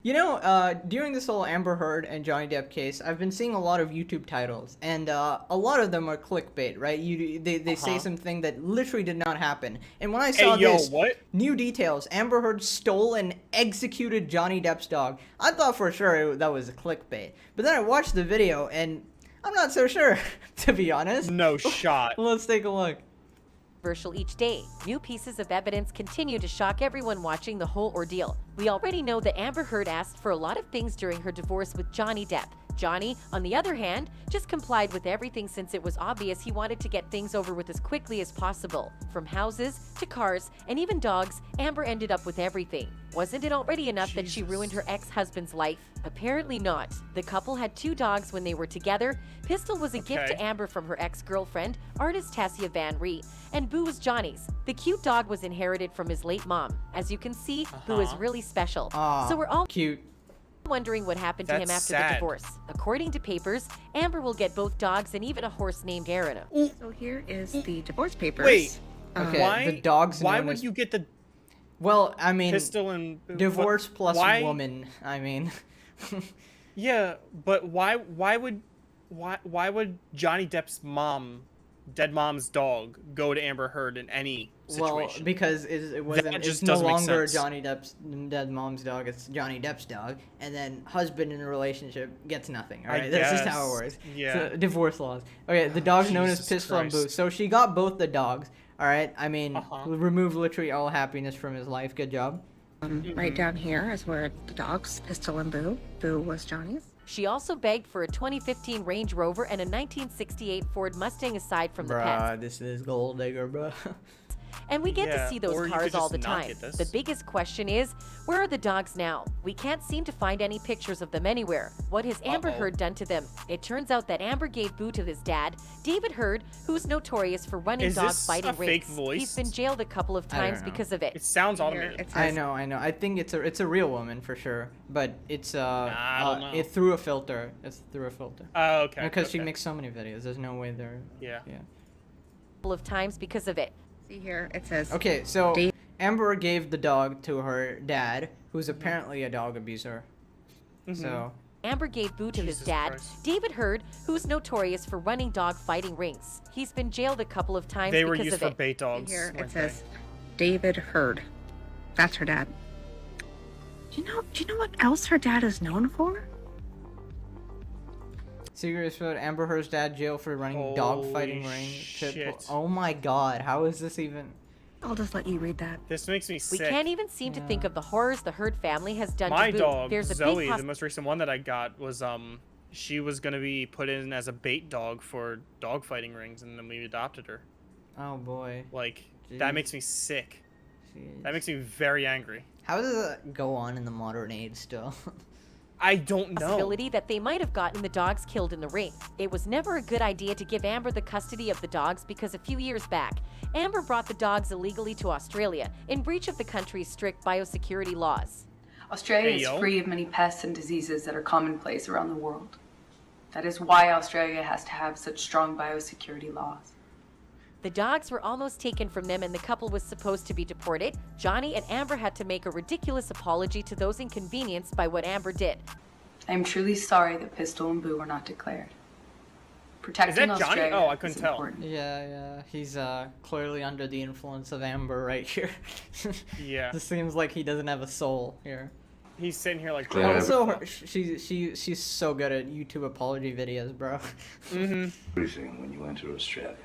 You know, during this whole Amber Heard and Johnny Depp case, I've been seeing a lot of YouTube titles, and a lot of them are clickbait, right? They say something that literally did not happen. And when I saw what? new details, Amber Heard stole and executed Johnny Depp's dog, I thought for sure that was a clickbait. But then I watched the video, and I'm not so sure, to be honest. No shot. Let's take a look. Controversial each day. New pieces of evidence continue to shock everyone watching the whole ordeal. We already know that Amber Heard asked for a lot of things during her divorce with Johnny Depp. Johnny, on the other hand, just complied with everything since it was obvious he wanted to get things over with as quickly as possible. From houses to cars and even dogs, Amber ended up with everything. Wasn't it already enough that she ruined her ex-husband's life? Apparently not. The couple had 2 dogs when they were together. Pistol was a gift to Amber from her ex-girlfriend, artist Tassia Van Ree, and Boo was Johnny's. The cute dog was inherited from his late mom. As you can see, Boo is really special. So we're all cute. Wondering what happened to him after the divorce. According to papers, Amber will get both dogs and even a horse named Garina. So here is the divorce papers. Wait, Okay, the dogs. Why would you get the? Well, I mean, Pistol and divorce plus why? woman. I mean, Yeah, but why would Johnny Depp's mom, dead mom's dog, go to Amber Heard in any situation? well, because it wasn't. That just It's no doesn't make longer sense. Johnny Depp's dead mom's dog. It's Johnny Depp's dog, and then husband in a relationship gets nothing. All right, that's just how it works. Yeah. So, divorce laws. Okay, the dog's known as Jesus Pistol and Boo. Christ. So she got both the dogs. All right, I mean, remove literally all happiness from his life. Good job. Right down here is where the dogs, Pistol and Boo. Boo was Johnny's. She also begged for a 2015 Range Rover and a 1968 Ford Mustang aside from the pets. Bruh, this is gold digger, bruh. And we get to Yeah, see or those you cars could all just the not time. get this. The biggest question is, where are the dogs now? We can't seem to find any pictures of them anywhere. What has Amber Heard done to them? It turns out that Amber gave Boo to his dad, David Heard, who's notorious for running Is dog this fighting a fake rings. voice? He's been jailed a couple of times know. because of it. It sounds Here automated. it I says, know. I think it's a real woman for sure, but it's I don't know. it through a filter. It's through a filter. Oh, okay. Because she okay. makes so many videos. There's no way they're. Yeah. Yeah. Couple of times because of it. See here, it says. Okay, so Dave- Amber gave the dog to her dad, who's apparently a dog abuser. Mm-hmm. So Amber gave Boo to his Jesus dad, Christ. David Heard, who's notorious for running dog fighting rings. He's been jailed a couple of times They were because used of for it. bait dogs. Here it weren't says, David Heard. That's her dad. Do you know what else her dad is known for? secret about Amber Heard's dad jail for running dog fighting Holy ring. shit. Oh my God! How is this even? I'll just let you read that. This makes me We sick. can't even seem to think of the horrors the Heard family has done My to Boo. dog, There's a Zoe, big the most recent one that I got was she was gonna be put in as a bait dog for dog fighting rings, and then we adopted her. Oh boy. Like Jeez. that makes me sick. Jeez. That makes me very angry. How does that go on in the modern age still? I don't know. possibility that they might have gotten the dogs killed in the ring. It was never a good idea to give Amber the custody of the dogs because a few years back, Amber brought the dogs illegally to Australia in breach of the country's strict biosecurity laws. Australia Hey, is yo. free of many pests and diseases that are commonplace around the world. That is why Australia has to have such strong biosecurity laws. The dogs were almost taken from them and the couple was supposed to be deported. Johnny and Amber had to make a ridiculous apology to those inconvenienced by what Amber did. I am truly sorry that Pistol and Boo were not declared. Protecting Johnny? Australia Oh, I couldn't is tell. important. Yeah. He's clearly under the influence of Amber right here. Yeah. This seems like he doesn't have a soul here. He's sitting here like. Yeah. Also, she's so good at YouTube apology videos, bro. Freezing when you enter Australia.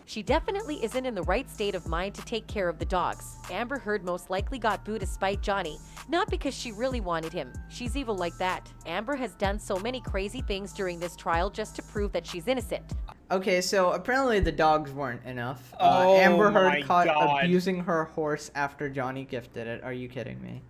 She definitely isn't in the right state of mind to take care of the dogs. Amber Heard most likely got Boo to spite Johnny, not because she really wanted him. She's evil like that. Amber has done so many crazy things during this trial just to prove that she's innocent. Okay, so apparently the dogs weren't enough. Oh Amber my Heard caught God. abusing her horse after Johnny gifted it. Are you kidding me?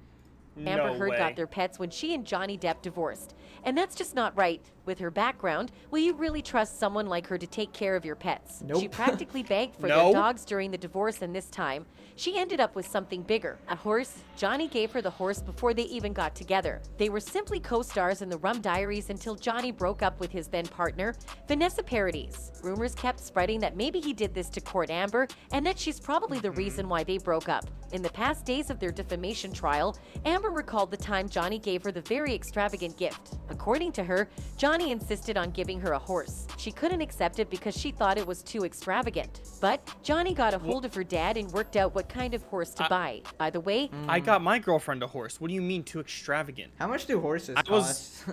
Amber No Heard way. got their pets when she and Johnny Depp divorced. And that's just not right. With her background, will you really trust someone like her to take care of your pets? Nope. She practically begged for No. their dogs during the divorce, and this time, she ended up with something bigger, a horse. Johnny gave her the horse before they even got together. They were simply co-stars in the Rum Diaries until Johnny broke up with his then partner, Vanessa Paradis. Rumors kept spreading that maybe he did this to court Amber, and that she's probably the reason why they broke up. In the past days of their defamation trial, Amber recalled the time Johnny gave her the very extravagant gift. According to her, Johnny insisted on giving her a horse. She couldn't accept it because she thought it was too extravagant. But Johnny got a hold of her dad and worked out what kind of horse to buy. By the way, I got my girlfriend a horse. What do you mean too extravagant? How much do horses I cost?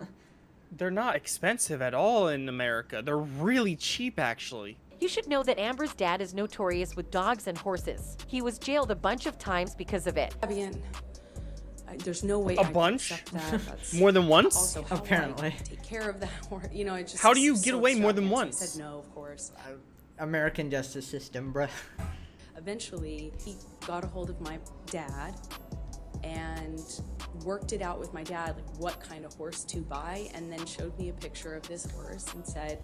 They're not expensive at all in America. They're really cheap, actually. you should know that Amber's dad is notorious with dogs and horses. He was jailed a bunch of times because of it. Fabian, there's no way A I can bunch? accept that. That's More than once? Also, how will I Apparently. take care of that horse. You know, it just. How do you it's get so away more than extravagant. once? I said no, of course. American justice system, bruh. Eventually, he got a hold of my dad and worked it out with my dad, like what kind of horse to buy, and then showed me a picture of this horse and said,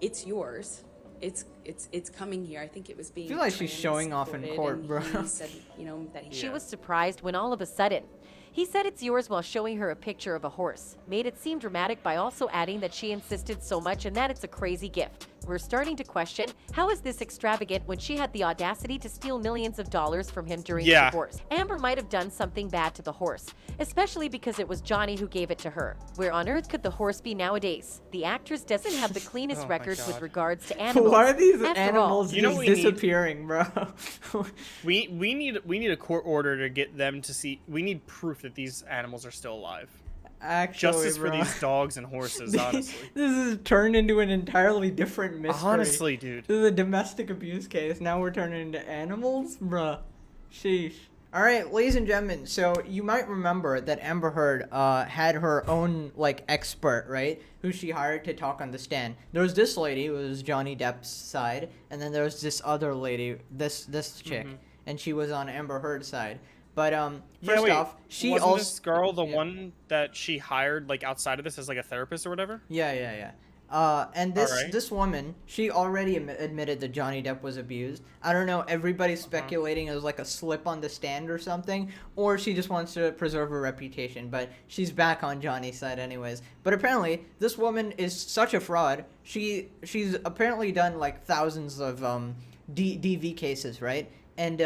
"It's yours. It's coming here." I think it was being. I feel like she's showing off in transported, court, and bro. He said, you know, that he. She was surprised when all of a sudden, he said it's yours while showing her a picture of a horse. Made it seem dramatic by also adding that she insisted so much and that it's a crazy gift. We're starting to question, how is this extravagant when she had the audacity to steal millions of dollars from him during the Yeah. divorce? Amber might have done something bad to the horse, especially because it was Johnny who gave it to her. Where on earth could the horse be nowadays? The actress doesn't have the cleanest Oh my records with God. regards to animals. Why are these After all, animals You know just what we need? disappearing, bro? We need a court order to get them to see. We need proof that these animals are still alive. Actually, Justice bro. for these dogs and horses, honestly. This is turned into an entirely different mystery. Honestly, dude. This is a domestic abuse case. Now we're turning into animals? Bruh. Sheesh. Alright, ladies and gentlemen, so you might remember that Amber Heard had her own, like, expert, right? Who she hired to talk on the stand. There was this lady, who was Johnny Depp's side, and then there was this other lady, this chick, and she was on Amber Heard's side. But, first wait, off, she wasn't also... this girl the yeah. one that she hired, like, outside of this as, like, a therapist or whatever? Yeah. And this Alright. this woman, she already admitted that Johnny Depp was abused. I don't know, everybody's speculating it was like a slip on the stand or something, or she just wants to preserve her reputation, but she's back on Johnny's side anyways. But apparently, this woman is such a fraud. She's apparently done like thousands of DV cases, right? And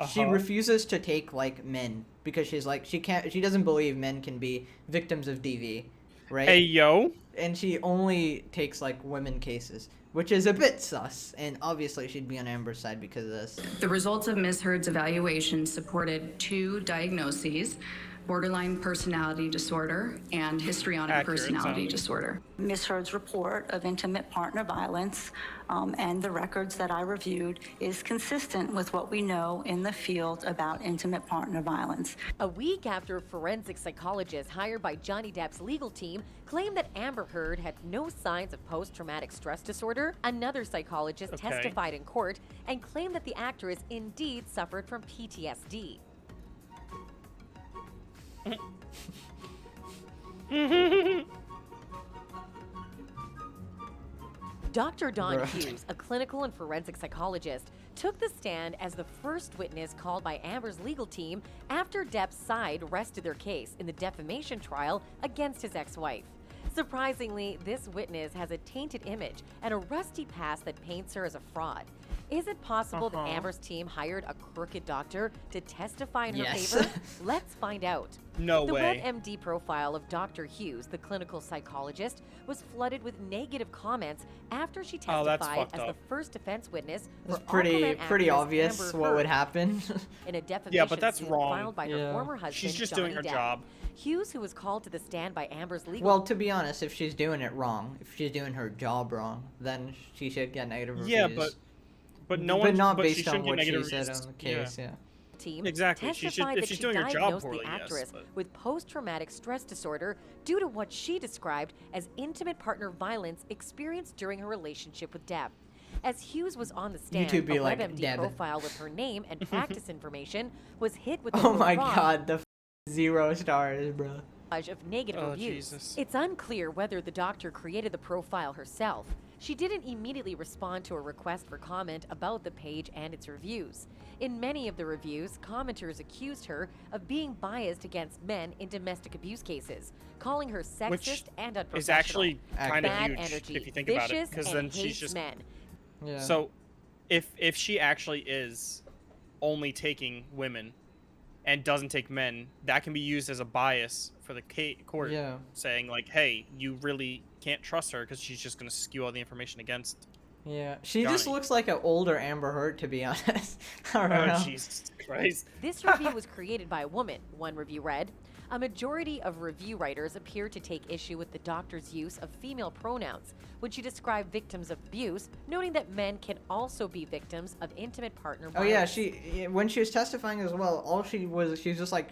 she refuses to take like men because she's like she doesn't believe men can be victims of DV, right? Hey, yo. And she only takes like women cases, which is a bit sus, and obviously she'd be on Amber's side because of this. The results of Ms. Heard's evaluation supported 2 diagnoses: borderline personality disorder and histrionic Accurate, personality sounds- disorder. Ms. Heard's report of intimate partner violence and the records that I reviewed is consistent with what we know in the field about intimate partner violence. A week after forensic psychologists hired by Johnny Depp's legal team claimed that Amber Heard had no signs of post-traumatic stress disorder, another psychologist Okay. testified in court and claimed that the actress indeed suffered from PTSD. Dr. Don Bruh. Hughes, a clinical and forensic psychologist, took the stand as the first witness called by Amber's legal team after Depp's side rested their case in the defamation trial against his ex-wife. Surprisingly, this witness has a tainted image and a rusty past that paints her as a fraud. Is it possible that Amber's team hired a crooked doctor to testify in her Yes. favor? Let's find out. No The way. WebMD profile of Dr. Hughes, the clinical psychologist, was flooded with negative comments after she Oh, that's testified fucked as the up. first defense witness It's for pretty Aquaman obvious actress what Amber would Heard. happen. In a defamation Yeah, but that's suit wrong. filed by her Yeah. former husband, She's just Johnny doing her Depp. job. Hughes, who was called to the stand by Amber's legal Well, to be honest, if she's doing it wrong, if she's doing her job wrong, then she should get negative reviews. Yeah, but no one. not but based she shouldn't on get what she negative said reviews. on the case. Yeah. team Exactly. She should- testified if that she's she doing her job diagnosed poorly, the yes, actress but- with post-traumatic stress disorder due to what she described as intimate partner violence experienced during her relationship with Depp. As Hughes was on the stand, YouTube be a like, WebMD Deb. profile with her name and practice information was hit with the Oh word my fraud. god, the 0 stars, bro. of negative Oh, reviews. Jesus. It's unclear whether the doctor created the profile herself. She didn't immediately respond to a request for comment about the page and its reviews. In many of the reviews, commenters accused her of being biased against men in domestic abuse cases, calling her sexist Which and unprofessional. is actually kind of bad huge energy, if you think about it, vicious, because and then she's hates just men. Yeah. so. If she actually is only taking women and doesn't take men, that can be used as a bias for the court, Yeah. saying like, "Hey, you really can't trust her because she's just going to skew all the information against." Yeah, she just Johnny. looks like an older Amber Heard, to be honest. I don't know. Oh, Jesus Christ! This review was created by a woman, one review read. A majority of review writers appear to take issue with the doctor's use of female pronouns when she described victims of abuse, noting that men can also be victims of intimate partner Oh yeah, violence. when she was testifying as well, she was just like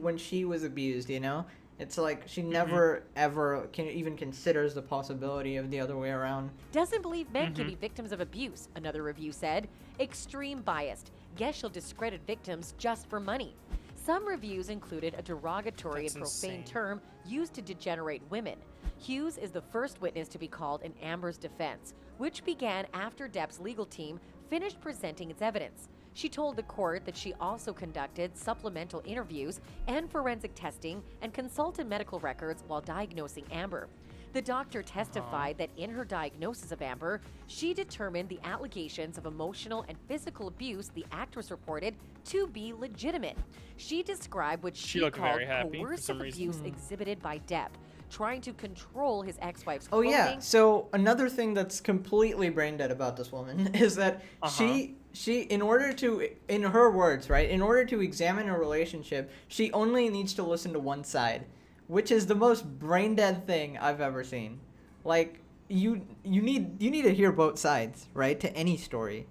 when she was abused, you know? It's like she never ever even considers the possibility of the other way around. Doesn't believe men can be victims of abuse, another review said. Extreme biased. Guess she'll discredit victims just for money. Some reviews included a derogatory That's and profane insane. term used to degenerate women. Hughes is the first witness to be called in Amber's defense, which began after Depp's legal team finished presenting its evidence. She told the court that she also conducted supplemental interviews and forensic testing and consulted medical records while diagnosing Amber. The doctor testified that in her diagnosis of Amber, she determined the allegations of emotional and physical abuse the actress reported to be legitimate. She described what she looked called very happy for coercive some reason. abuse exhibited by Depp, trying to control his ex-wife's Oh clothing. yeah. So another thing that's completely brain dead about this woman is that she in order to, in her words, right, in order to examine a relationship, she only needs to listen to one side, which is the most brain dead thing I've ever seen. Like you need to hear both sides, right, to any story.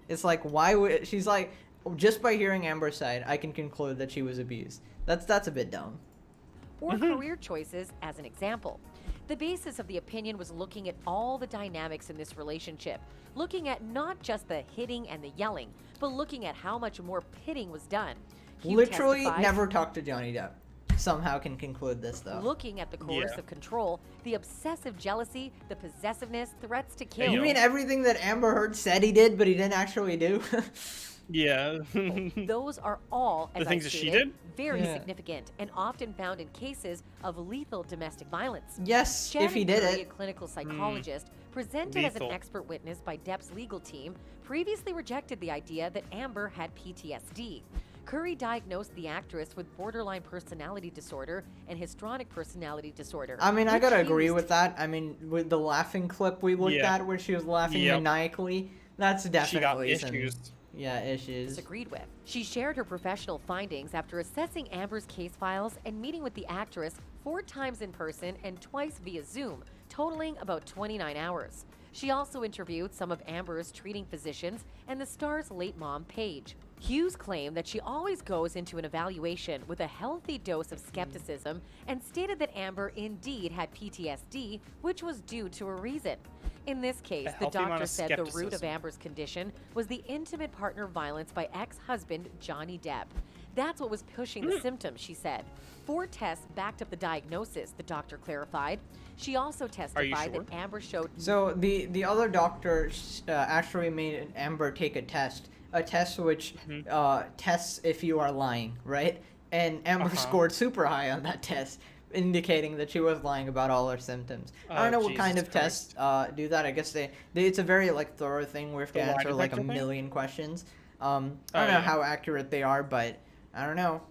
It's like, why would she's like, just by hearing Amber's side, I can conclude that she was abused. That's a bit dumb. Or career choices, as an example. The basis of the opinion was looking at all the dynamics in this relationship, looking at not just the hitting and the yelling, but looking at how much more pitting was done. Hugh Literally testified, never talked to Johnny Depp. Somehow can conclude this though. looking at the coercive control, the obsessive jealousy, the possessiveness, threats to kill. You mean everything that Amber Heard said he did, but he didn't actually do? Yeah. Those are all, as The things I that she stated, did? very Yeah. significant and often found in cases of lethal domestic violence. Yes, if he Shannon did Curry, it. a clinical psychologist, presented as an Lethal. expert witness by Depp's legal team, previously rejected the idea that Amber had PTSD. Curry diagnosed the actress with borderline personality disorder and histrionic personality disorder. I mean, I which gotta he agree was- with that. I mean, with the laughing clip we looked Yeah. at where she was laughing Yep. maniacally, that's She got definitely some issues. issues. disagreed with. She shared her professional findings after assessing Amber's case files and meeting with the actress 4 times in person and twice via Zoom, totaling about 29 hours. She also interviewed some of Amber's treating physicians and the star's late mom, Paige. Hughes claimed that she always goes into an evaluation with a healthy dose of skepticism and stated that Amber indeed had PTSD, which was due to a reason. In this case, the healthy amount doctor of said the root of skepticism. Amber's condition was the intimate partner violence by ex-husband Johnny Depp. That's what was pushing the symptoms, she said. 4 tests backed up the diagnosis, the doctor clarified. She also testified sure? that Amber showed So the other doctor actually made Amber take a test which tests if you are lying, right? And Amber scored super high on that test, indicating that she was lying about all her symptoms. I don't know what kind Jesus of tests do that. I guess it's a very like thorough thing where you have to The lie answer like a detector thing? million questions. I don't know yeah. how accurate they are, but I don't know.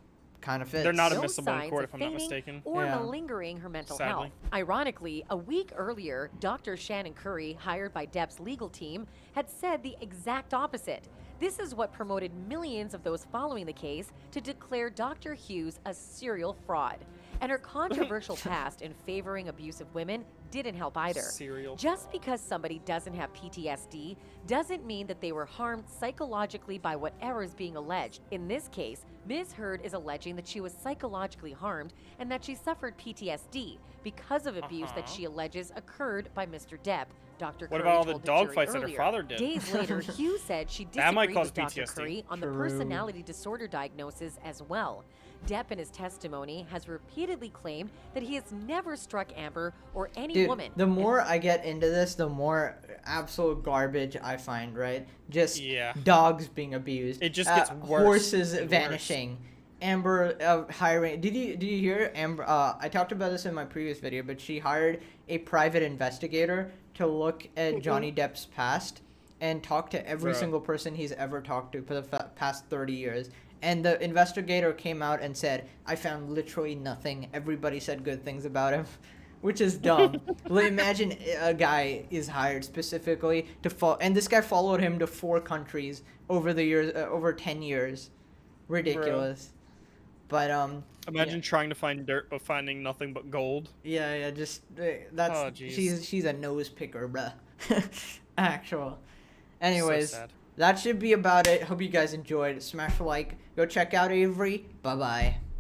Kind of fits. They're not no admissible in signs court, of if I'm not feigning mistaken. or Yeah. malingering her mental Sadly. health. Ironically, a week earlier, Dr. Shannon Curry, hired by Depp's legal team, had said the exact opposite. This is what promoted millions of those following the case to declare Dr. Hughes a serial fraud. And her controversial past in favoring abusive women didn't help either. Serial Just because somebody doesn't have PTSD doesn't mean that they were harmed psychologically by whatever is being alleged. In this case, Ms. Heard is alleging that she was psychologically harmed and that she suffered PTSD because of abuse that she alleges occurred by Mr. Depp. Dr. What Curry about all the told dog jury fights that her earlier. father did? Days later, Hughes said she That might disagreed cause with Dr. PTSD. Curry on the True. personality disorder diagnosis as well. Depp in his testimony has repeatedly claimed that he has never struck Amber or any Dude, woman. the more I get into this, the more absolute garbage I find, right? Just dogs being abused. It just gets worse. Horses and vanishing. worse. Amber hiring. Did you hear Amber? I talked about this in my previous video, but she hired a private investigator to look at Johnny Depp's past and talk to every single person he's ever talked to for the past 30 years. And the investigator came out and said, I found literally nothing. Everybody said good things about him, which is dumb. Imagine a guy is hired specifically to follow, and this guy followed him to 4 countries over the years, over 10 years. Ridiculous. But imagine trying to find dirt but finding nothing but gold. Yeah, just that's Oh, geez. she's a nose picker, bruh. Actual. Anyways, So sad. that should be about it. Hope you guys enjoyed. Smash a like. Go check out Avery. Bye bye.